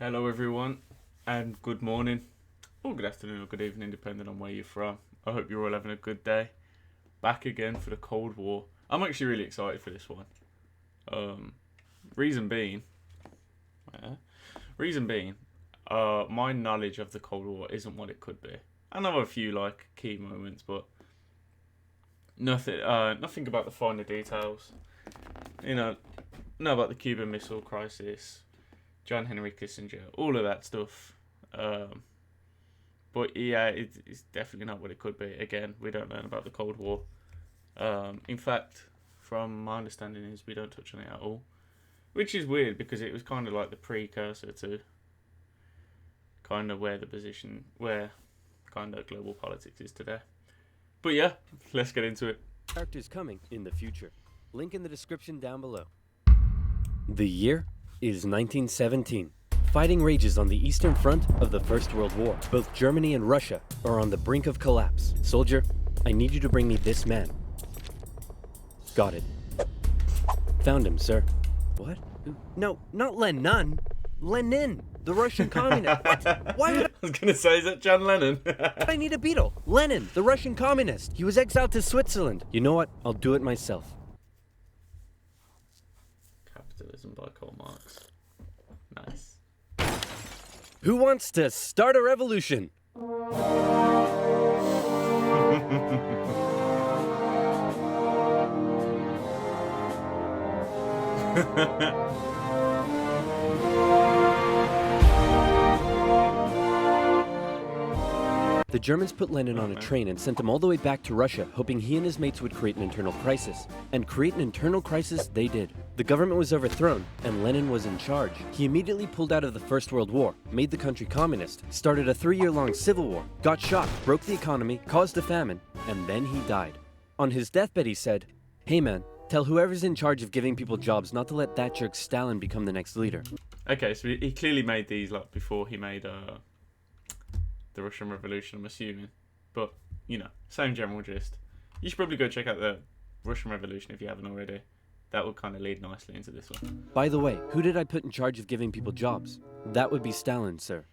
Hello, everyone, and good morning, or good afternoon, or good evening, depending on where you're from. I hope you're all having a good day. Back again for the Cold War. I'm actually really excited for this one. Reason being, uh, reason being, my knowledge of the Cold War isn't what it could be. I know a few key moments, but nothing about the finer details. Know about the Cuban Missile Crisis, John Henry Kissinger, all of that stuff. But yeah, it's definitely not what it could be. Again, we don't learn about the Cold War. In fact, from my understanding is we don't touch on it at all. Which is weird because it was kind of like the precursor to kind of where kind of global politics is today. But yeah, let's get into it. Characters coming in the future. Link in the description down below. The year is 1917. Fighting rages on the Eastern Front of the First World War. Both Germany and Russia are on the brink of collapse. Soldier, I need you to bring me this man. Got it. Found him, sir. What? No, not Lenin. Lenin, the Russian communist. What? Why would I was going to say, is that John Lennon? I need a beetle? Lenin, the Russian communist. He was exiled to Switzerland. You know what? I'll do it myself. Capitalism by Karl Marx. Nice. Who wants to start a revolution? The Germans put Lenin on a train and sent him all the way back to Russia, hoping he and his mates would create an internal crisis. And create an internal crisis they did. The government was overthrown, and Lenin was in charge. He immediately pulled out of the First World War, made the country communist, started a 3-year-long civil war, got shot, broke the economy, caused a famine, and then he died. On his deathbed he said, "Hey man, tell whoever's in charge of giving people jobs not to let that jerk Stalin become the next leader." Okay, so he clearly made these before he made the Russian Revolution, I'm assuming. But, same general gist. You should probably go check out the Russian Revolution if you haven't already. That would kind of lead nicely into this one. By the way, who did I put in charge of giving people jobs? That would be Stalin, sir.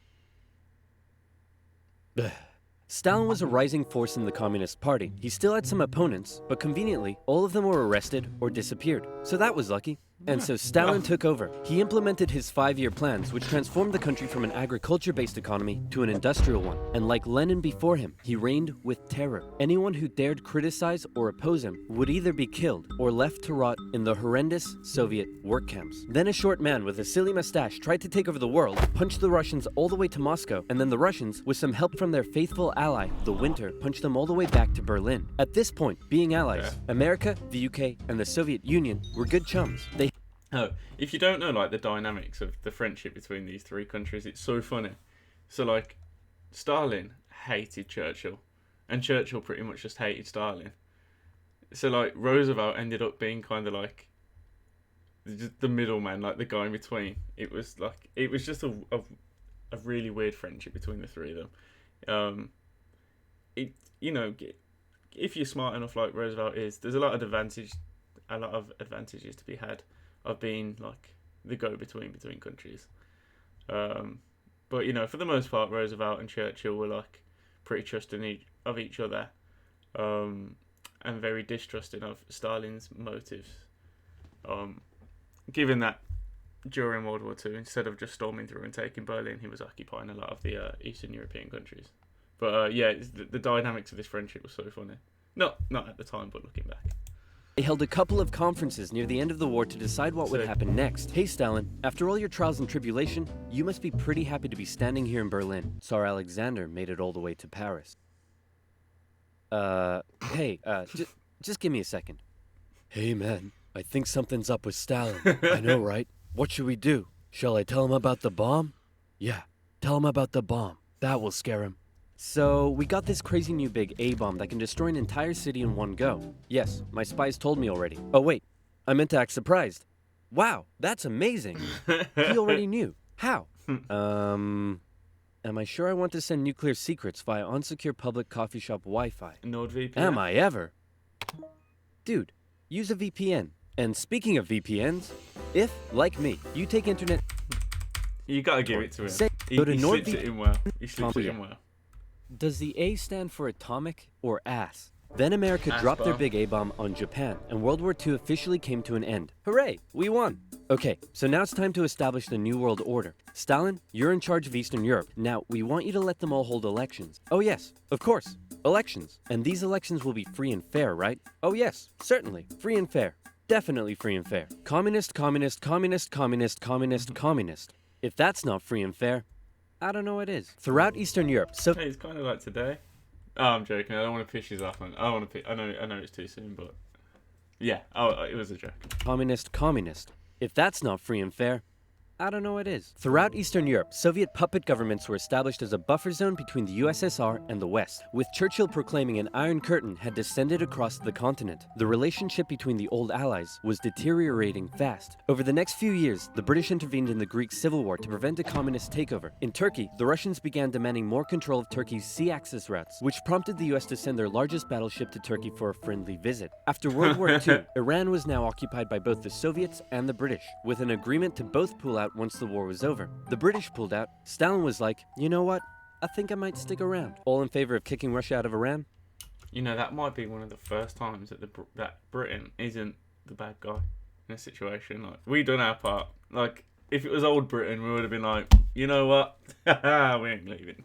Stalin was a rising force in the Communist Party. He still had some opponents, but conveniently, all of them were arrested or disappeared. So that was lucky. And so Stalin took over. He implemented his 5-year plans, which transformed the country from an agriculture-based economy to an industrial one. And like Lenin before him, he reigned with terror. Anyone who dared criticize or oppose him would either be killed or left to rot in the horrendous Soviet work camps. Then a short man with a silly mustache tried to take over the world, punched the Russians all the way to Moscow, and then the Russians, with some help from their faithful ally, the Winter, punched them all the way back to Berlin. At this point, being allies, America, the UK, and the Soviet Union were good chums. If you don't know the dynamics of the friendship between these three countries, it's so funny. So Stalin hated Churchill, and Churchill pretty much just hated Stalin. So Roosevelt ended up being kind of the middleman, the guy in between. It was just a really weird friendship between the three of them. If you're smart enough like Roosevelt is, there's a lot of advantages to be had of being the go-between between countries. But for the most part, Roosevelt and Churchill were pretty trusting of each other, and very distrusting of Stalin's motives. Given that during World War II, instead of just storming through and taking Berlin, he was occupying a lot of the Eastern European countries. But the dynamics of this friendship was so funny. Not at the time, but looking back. They held a couple of conferences near the end of the war to decide what would happen next. Hey Stalin, after all your trials and tribulation, you must be pretty happy to be standing here in Berlin. Tsar Alexander made it all the way to Paris. Just give me a second. Hey man, I think something's up with Stalin. I know, right? What should we do? Shall I tell him about the bomb? Yeah, tell him about the bomb. That will scare him. So, we got this crazy new big A-bomb that can destroy an entire city in one go. Yes, my spies told me already. Oh wait, I meant to act surprised. Wow, that's amazing. He already knew. How? Am I sure I want to send nuclear secrets via unsecure public coffee shop Wi-Fi? NordVPN? Am I ever? Dude, use a VPN. And speaking of VPNs, if, like me, you take internet... You gotta give it to him. Say, He go to Nord slips it in well. He slips it Yeah. in well. Does the A stand for atomic or ass? Then America dropped their bomb. big A-bomb on Japan, and World War II officially came to an end. Hooray, we won! Okay, so now it's time to establish the New World Order. Stalin, you're in charge of Eastern Europe. Now, we want you to let them all hold elections. Oh yes, of course, elections. And these elections will be free and fair, right? Oh yes, certainly, free and fair. Definitely free and fair. Communist, communist, communist, communist, communist, communist. If that's not free and fair, I don't know what is. Throughout Eastern Europe, so Hey, it's kind of like today. Oh, I'm joking. I don't want to piss you off, man. I don't want to. I know it's too soon, but yeah. Oh, it was a joke. communist, communist. If that's not free and fair, I don't know what is. Throughout Eastern Europe, Soviet puppet governments were established as a buffer zone between the USSR and the West, with Churchill proclaiming an Iron Curtain had descended across the continent. The relationship between the old allies was deteriorating fast. Over the next few years, the British intervened in the Greek Civil War to prevent a communist takeover. In Turkey, the Russians began demanding more control of Turkey's sea access routes, which prompted the US to send their largest battleship to Turkey for a friendly visit. After World War II, Iran was now occupied by both the Soviets and the British, with an agreement to both pull out once the war was over. The British pulled out. Stalin was like, you know what? I think I might stick around. All in favor of kicking Russia out of Iran? You know, that might be one of the first times that that Britain isn't the bad guy in a situation. Like, we done our part. Like, if it was old Britain, we would have been like, you know what? We ain't leaving.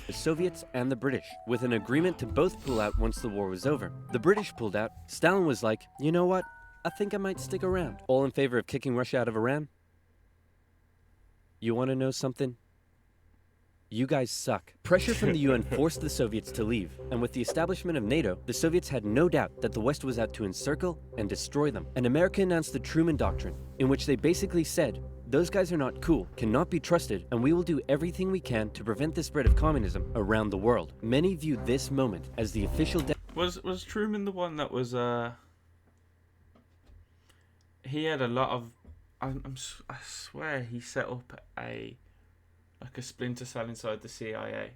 The Soviets and the British, with an agreement to both pull out once the war was over. The British pulled out. Stalin was like, you know what? I think I might stick around. All in favor of kicking Russia out of Iran? You want to know something? You guys suck. Pressure from the UN forced the Soviets to leave, and with the establishment of NATO, the Soviets had no doubt that the West was out to encircle and destroy them. And America announced the Truman Doctrine, in which they basically said, those guys are not cool, cannot be trusted, and we will do everything we can to prevent the spread of communism around the world. Many viewed this moment as the official Was Truman the one that was he had a lot of I swear he set up a splinter cell inside the CIA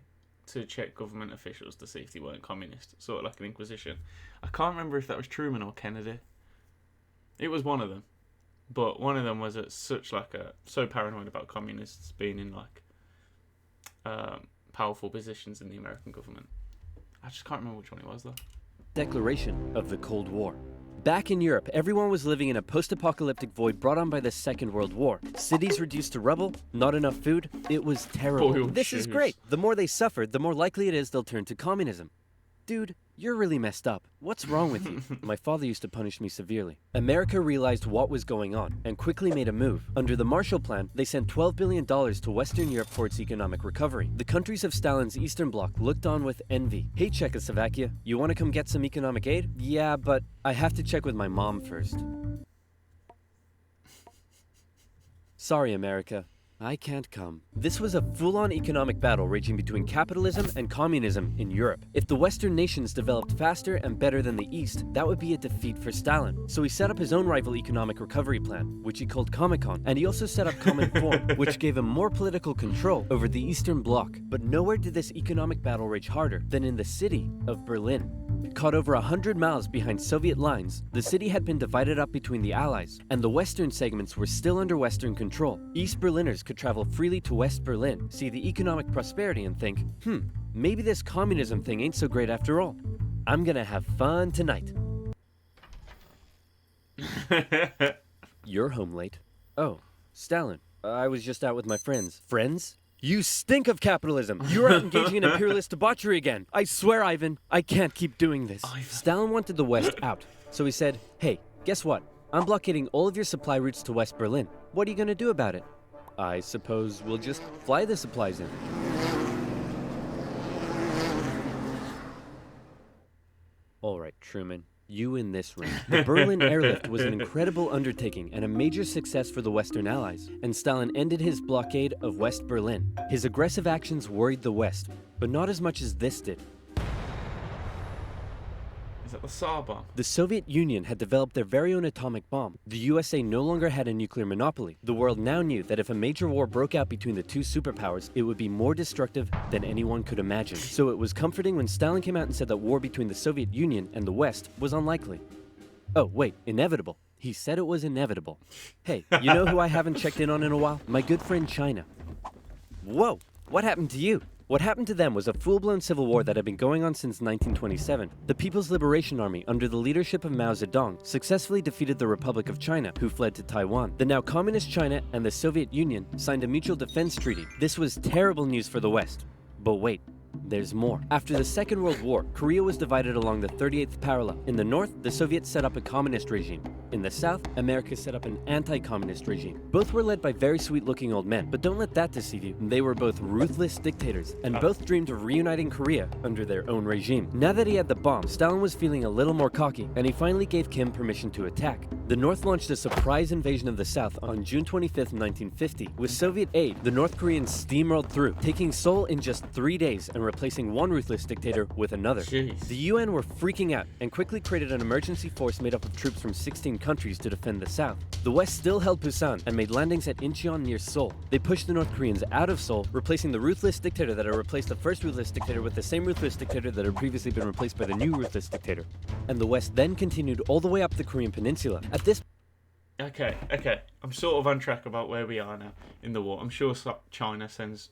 to check government officials to see if they weren't communist, sort of like an inquisition. I can't remember if that was Truman or Kennedy. It was one of them, but one of them was so paranoid about communists being in powerful positions in the American government. I just can't remember which one it was though. declaration of the Cold War. Back in Europe, everyone was living in a post-apocalyptic void brought on by the Second World War. Cities reduced to rubble, not enough food. It was terrible. Boiled This is shoes. great. The more they suffered, the more likely it is they'll turn to communism. Dude, you're really messed up. What's wrong with you? My father used to punish me severely. America realized what was going on and quickly made a move. Under the Marshall Plan, they sent $12 billion to Western Europe for its economic recovery. The countries of Stalin's Eastern Bloc looked on with envy. Hey, Czechoslovakia, you want to come get some economic aid? Yeah, but I have to check with my mom first. Sorry, America. I can't come. This was a full-on economic battle raging between capitalism and communism in Europe. If the Western nations developed faster and better than the East, that would be a defeat for Stalin. So he set up his own rival economic recovery plan, which he called Comecon, and he also set up Cominform, which gave him more political control over the Eastern Bloc. But nowhere did this economic battle rage harder than in the city of Berlin. Caught over 100 miles behind Soviet lines, the city had been divided up between the Allies, and the western segments were still under Western control. East Berliners could travel freely to West Berlin, see the economic prosperity and think, maybe this communism thing ain't so great after all. I'm gonna have fun tonight. You're home late. Oh, Stalin. I was just out with my friends. Friends? You stink of capitalism! You're out engaging in imperialist debauchery again! I swear, Ivan, I can't keep doing this. Stalin wanted the West out, so he said, hey, guess what? I'm blockading all of your supply routes to West Berlin. What are you gonna do about it? I suppose we'll just fly the supplies in. All right, Truman. You in this room. The Berlin airlift was an incredible undertaking and a major success for the Western Allies, and Stalin ended his blockade of West Berlin. His aggressive actions worried the West, but not as much as this did. Is that the Tsar bomb? The Soviet Union had developed their very own atomic bomb. The USA no longer had a nuclear monopoly. The world now knew that if a major war broke out between the two superpowers, it would be more destructive than anyone could imagine. So it was comforting when Stalin came out and said that war between the Soviet Union and the West was unlikely. Oh, wait, inevitable. He said it was inevitable. Hey, you know who I haven't checked in on in a while? My good friend China. Whoa, what happened to you? What happened to them was a full-blown civil war that had been going on since 1927. The People's Liberation Army, under the leadership of Mao Zedong, successfully defeated the Republic of China, who fled to Taiwan. The now communist China and the Soviet Union signed a mutual defense treaty. This was terrible news for the West. But wait. There's more. After the Second World War, Korea was divided along the 38th parallel. In the north, the Soviets set up a communist regime. In the south, America set up an anti-communist regime. Both were led by very sweet-looking old men, but don't let that deceive you. They were both ruthless dictators, and both dreamed of reuniting Korea under their own regime. Now that he had the bomb, Stalin was feeling a little more cocky, and he finally gave Kim permission to attack. The North launched a surprise invasion of the South on June 25, 1950. With Soviet aid, the North Koreans steamrolled through, taking Seoul in just 3 days and replacing one ruthless dictator with another. Jeez. The UN were freaking out and quickly created an emergency force made up of troops from 16 countries to defend the South. The West still held Busan and made landings at Incheon near Seoul. They pushed the North Koreans out of Seoul, replacing the ruthless dictator that had replaced the first ruthless dictator with the same ruthless dictator that had previously been replaced by the new ruthless dictator. And the West then continued all the way up the Korean peninsula. At this Okay. I'm sort of on track about where we are now in the war. I'm sure China sends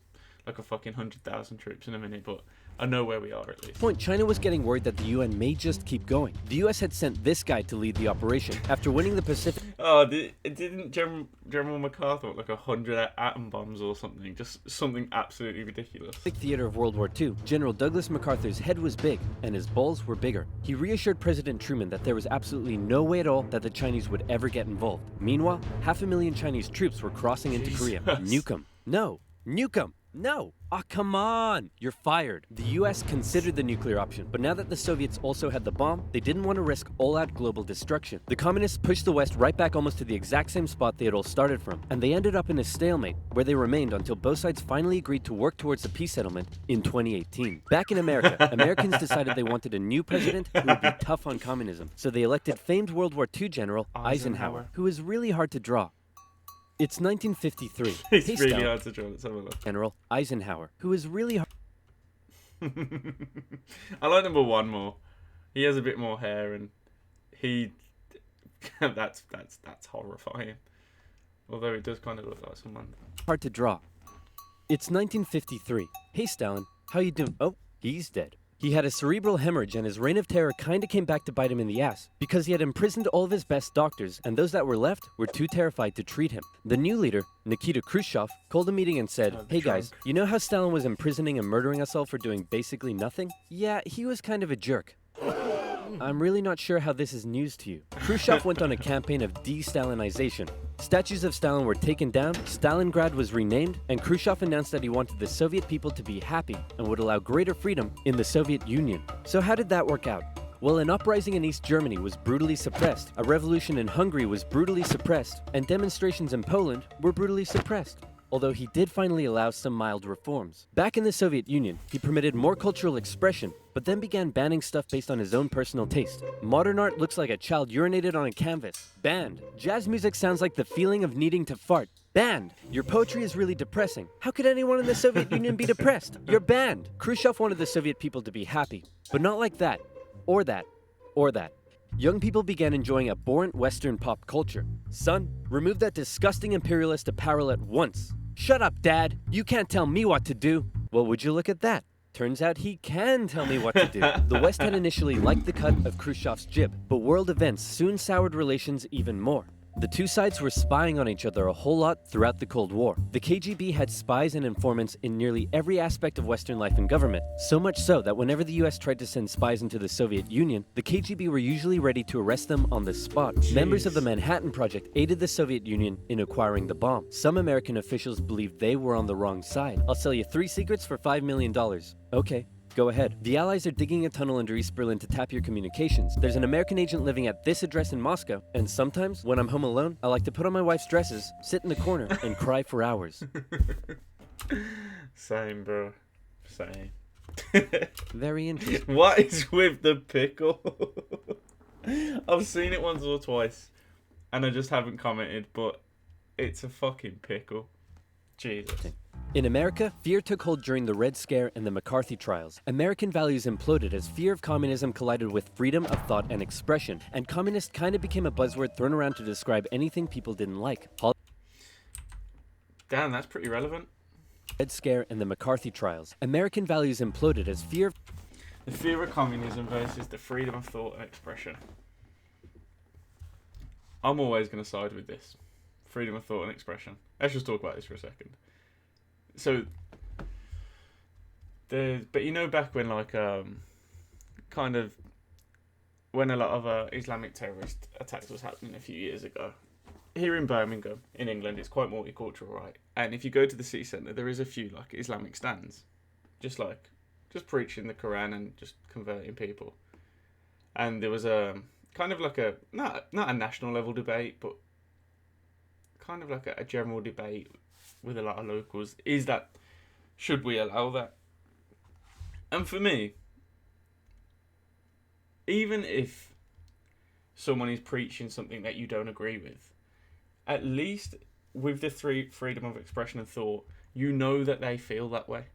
like a fucking 100,000 troops in a minute, but I know where we are at least. point, China was getting worried that the UN may just keep going. The US had sent this guy to lead the operation. After winning the Pacific Oh, didn't General MacArthur want like 100 atom bombs or something? Just something absolutely ridiculous. theater of World War II, General Douglas MacArthur's head was big, and his balls were bigger. He reassured President Truman that there was absolutely no way at all that the Chinese would ever get involved. Meanwhile, 500,000 Chinese troops were crossing into Korea. Nuke 'em. No. Nuke 'em. No! Ah, come on! You're fired. The US considered the nuclear option, but now that the Soviets also had the bomb, they didn't want to risk all-out global destruction. The communists pushed the West right back almost to the exact same spot they had all started from, and they ended up in a stalemate, where they remained until both sides finally agreed to work towards a peace settlement in 2018. Back in America, Americans decided they wanted a new president who would be tough on communism, so they elected famed World War II General Eisenhower, who is really hard to draw. It's 1953. It's Hey, really Stalin. hard to draw. Let's have a look. General Eisenhower, who is really hard. I like number one more. He has a bit more hair, and he that's horrifying. Although it does kind of look like someone. Hard to draw. It's 1953. Hey, Stalin, how you doing? Oh, he's dead. He had a cerebral hemorrhage, and his reign of terror kinda came back to bite him in the ass, because he had imprisoned all of his best doctors, and those that were left were too terrified to treat him. The new leader, Nikita Khrushchev, called a meeting and said, "Hey guys, you know how Stalin was imprisoning and murdering us all for doing basically nothing? Yeah, he was kind of a jerk. I'm really not sure how this is news to you." Khrushchev went on a campaign of de-Stalinization. Statues of Stalin were taken down, Stalingrad was renamed, and Khrushchev announced that he wanted the Soviet people to be happy and would allow greater freedom in the Soviet Union. So how did that work out? Well, an uprising in East Germany was brutally suppressed, a revolution in Hungary was brutally suppressed, and demonstrations in Poland were brutally suppressed. Although he did finally allow some mild reforms. Back in the Soviet Union, he permitted more cultural expression, but then began banning stuff based on his own personal taste. Modern art looks like a child urinated on a canvas. Banned. Jazz music sounds like the feeling of needing to fart. Banned. Your poetry is really depressing. How could anyone in the Soviet Union be depressed? You're banned. Khrushchev wanted the Soviet people to be happy, but not like that, or that, or that. Young people began enjoying abhorrent Western pop culture. Son, remove that disgusting imperialist apparel at once. Shut up, Dad. You can't tell me what to do. Well, would you look at that? Turns out he can tell me what to do. The West had initially liked the cut of Khrushchev's jib, but world events soon soured relations even more. The two sides were spying on each other a whole lot throughout the Cold War. The KGB had spies and informants in nearly every aspect of Western life and government, so much so that whenever the US tried to send spies into the Soviet Union, the KGB were usually ready to arrest them on the spot. Jeez. Members of the Manhattan Project aided the Soviet Union in acquiring the bomb. Some American officials believed they were on the wrong side. I'll sell you 3 secrets for $5 million. Okay. Go ahead. The Allies are digging a tunnel under East Berlin to tap your communications. There's an American agent living at this address in Moscow, and sometimes, when I'm home alone, I like to put on my wife's dresses, sit in the corner, and cry for hours. Same, bro. Same. Very interesting. What is with the pickle? I've seen it once or twice, and I just haven't commented, but it's a fucking pickle. Jesus. In America, fear took hold during the Red Scare and the McCarthy trials. American values imploded as fear of communism collided with freedom of thought and expression, and communist kind of became a buzzword thrown around to describe anything people didn't like. Damn, that's pretty relevant. Red Scare and the McCarthy trials. American values imploded as The fear of communism versus the freedom of thought and expression. I'm always going to side with this. Freedom of thought and expression. Let's just talk about this for a second. So, but you know, back when kind of when a lot of Islamic terrorist attacks was happening a few years ago, here in Birmingham, in England, it's quite multicultural, right? And if you go to the city centre, there is a few like Islamic stands, just preaching the Quran and just converting people. And there was a kind of like a not a national level debate, but kind of like a general debate with a lot of locals. Is that, should we allow that? And for me, even if someone is preaching something that you don't agree with, at least with the freedom of expression and thought, you know that they feel that way.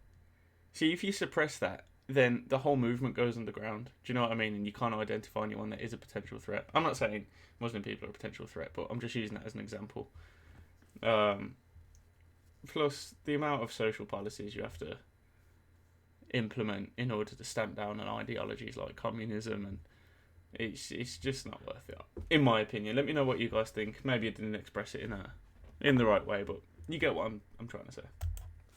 See, if you suppress that, then the whole movement goes underground. Do you know what I mean? And you can't identify anyone that is a potential threat. I'm not saying Muslim people are a potential threat, but I'm just using that as an example. Plus, the amount of social policies you have to implement in order to stamp down on ideologies like communism, and it's just not worth it, in my opinion. Let me know what you guys think. Maybe I didn't express it in the right way, but you get what I'm trying to say.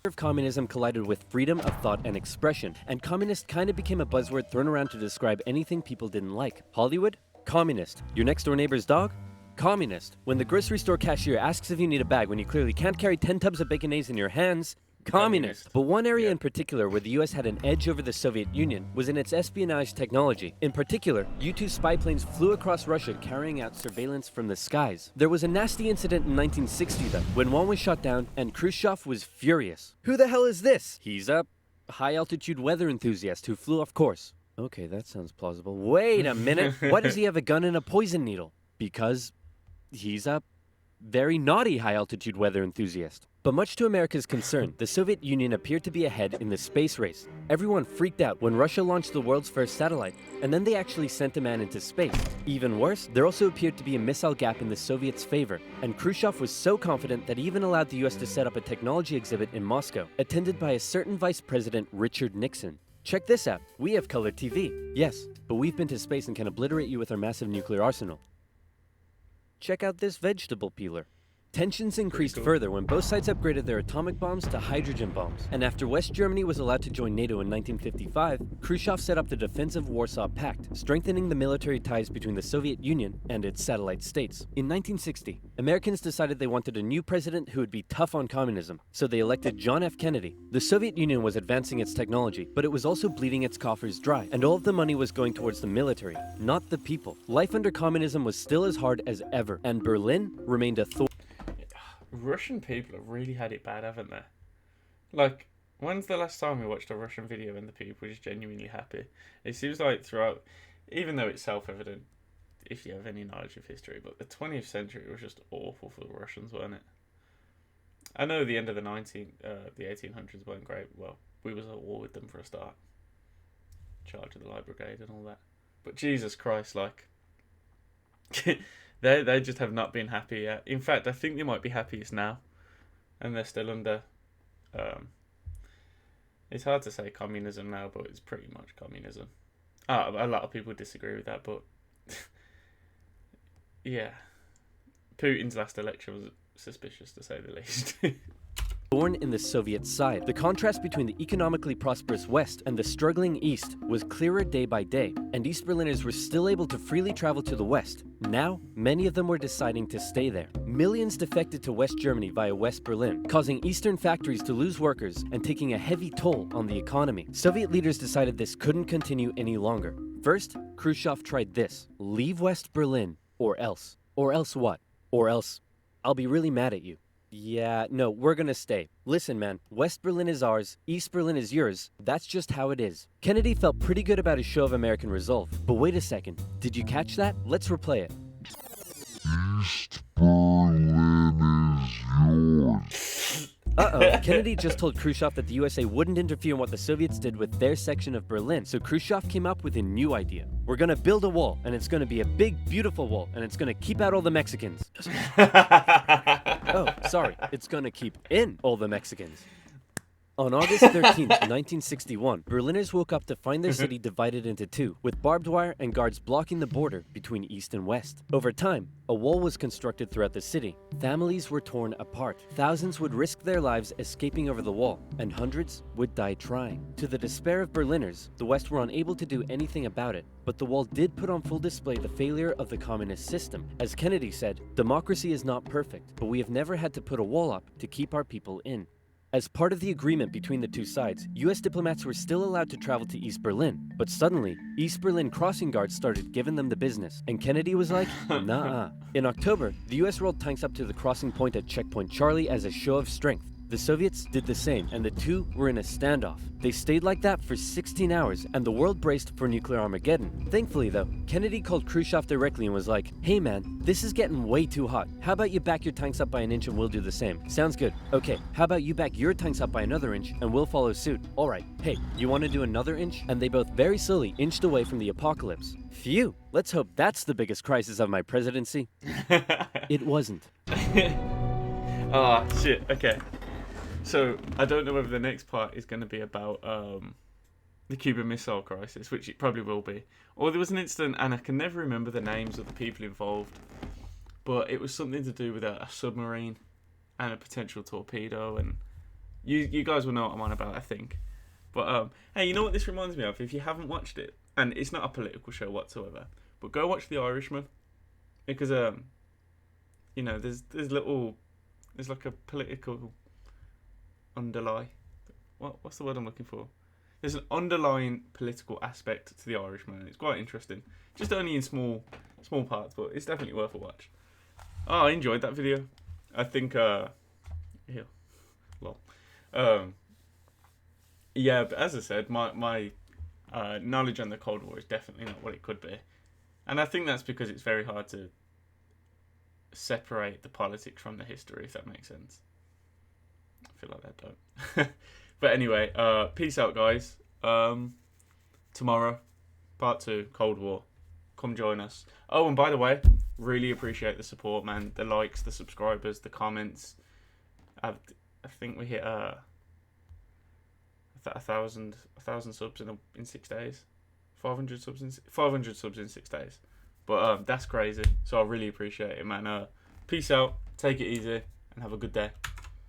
of communism collided with freedom of thought and expression, and communist kind of became a buzzword thrown around to describe anything people didn't like. Hollywood? Communist. Your next door neighbor's dog? Communist. When the grocery store cashier asks if you need a bag when you clearly can't carry 10 tubs of baconaise in your hands, communist. But one area in particular where the US had an edge over the Soviet Union was in its espionage technology. In particular, U-2 spy planes flew across Russia carrying out surveillance from the skies. There was a nasty incident in 1960 though, when one was shot down and Khrushchev was furious. Who the hell is this? He's a high-altitude weather enthusiast who flew off course. Okay, that sounds plausible. Wait a minute. Why does he have a gun and a poison needle? Because he's a very naughty high-altitude weather enthusiast. But much to America's concern, the Soviet Union appeared to be ahead in the space race. Everyone freaked out when Russia launched the world's first satellite, and then they actually sent a man into space. Even worse, there also appeared to be a missile gap in the Soviets' favor, and Khrushchev was so confident that he even allowed the US to set up a technology exhibit in Moscow, attended by a certain Vice President Richard Nixon. Check this out. We have color TV. Yes, but we've been to space and can obliterate you with our massive nuclear arsenal. Check out this vegetable peeler. Tensions increased further when both sides upgraded their atomic bombs to hydrogen bombs. And after West Germany was allowed to join NATO in 1955, Khrushchev set up the Defensive Warsaw Pact, strengthening the military ties between the Soviet Union and its satellite states. In 1960, Americans decided they wanted a new president who would be tough on communism, so they elected John F. Kennedy. The Soviet Union was advancing its technology, but it was also bleeding its coffers dry, and all of the money was going towards the military, not the people. Life under communism was still as hard as ever, and Berlin remained a thorn. Russian people have really had it bad, haven't they? Like, when's the last time we watched a Russian video and the people were just genuinely happy? It seems like throughout, even though it's self-evident if you have any knowledge of history, but the 20th century was just awful for the Russians, wasn't it? I know the end of the 1800s weren't great. Well, we was at war with them for a start. Charge of the Light Brigade and all that. But Jesus Christ, like... They just have not been happy yet. In fact, I think they might be happiest now. And they're still under... it's hard to say communism now, but it's pretty much communism. A lot of people disagree with that, but... yeah. Putin's last election was suspicious, to say the least. Born in the Soviet side. The contrast between the economically prosperous West and the struggling East was clearer day by day, and East Berliners were still able to freely travel to the West. Now, many of them were deciding to stay there. Millions defected to West Germany via West Berlin, causing Eastern factories to lose workers and taking a heavy toll on the economy. Soviet leaders decided this couldn't continue any longer. First, Khrushchev tried this: leave West Berlin, or else. Or else what? Or else, I'll be really mad at you. Yeah, no, we're gonna stay. Listen, man, West Berlin is ours, East Berlin is yours. That's just how it is. Kennedy felt pretty good about his show of American resolve. But wait a second, did you catch that? Let's replay it. East Berlin is yours. Kennedy just told Khrushchev that the USA wouldn't interfere in what the Soviets did with their section of Berlin, so Khrushchev came up with a new idea. We're gonna build a wall, and it's gonna be a big, beautiful wall, and it's gonna keep out all the Mexicans. Oh, sorry, it's gonna keep in all the Mexicans. On August 13, 1961, Berliners woke up to find their city divided into two, with barbed wire and guards blocking the border between east and west. Over time, a wall was constructed throughout the city. Families were torn apart. Thousands would risk their lives escaping over the wall, and hundreds would die trying. To the despair of Berliners, the West were unable to do anything about it. But the wall did put on full display the failure of the communist system. As Kennedy said, democracy is not perfect, but we have never had to put a wall up to keep our people in. As part of the agreement between the two sides, US diplomats were still allowed to travel to East Berlin, but suddenly, East Berlin crossing guards started giving them the business, and Kennedy was like, nah. In October, the US rolled tanks up to the crossing point at Checkpoint Charlie as a show of strength. The Soviets did the same, and the two were in a standoff. They stayed like that for 16 hours, and the world braced for nuclear Armageddon. Thankfully, though, Kennedy called Khrushchev directly and was like, hey man, this is getting way too hot. How about you back your tanks up by an inch and we'll do the same? Sounds good. Okay, how about you back your tanks up by another inch and we'll follow suit? Alright, hey, you want to do another inch? And they both very slowly inched away from the apocalypse. Phew, let's hope that's the biggest crisis of my presidency. It wasn't. Ah, shit, okay. So, I don't know whether the next part is going to be about the Cuban Missile Crisis, which it probably will be. Or there was an incident, and I can never remember the names of the people involved, but it was something to do with a submarine and a potential torpedo, and you guys will know what I'm on about, I think. But, hey, you know what this reminds me of? If you haven't watched it, and it's not a political show whatsoever, but go watch The Irishman, because, you know, there's like a political underlie. What's the word I'm looking for? There's an underlying political aspect to The Irishman. It's quite interesting. Just only in small parts, but it's definitely worth a watch. Oh, I enjoyed that video. I think yeah, lol. Yeah, but as I said, my knowledge on the Cold War is definitely not what it could be, and I think that's because it's very hard to separate the politics from the history, if that makes sense. I feel like that don't. But anyway, peace out, guys. Tomorrow, part 2, Cold War. Come join us. Oh, and by the way, really appreciate the support, man. The likes, the subscribers, the comments. I think we hit 1,000 subs in 6 days. 500 subs in 6 days. But that's crazy. So I really appreciate it, man. Peace out. Take it easy, and have a good day.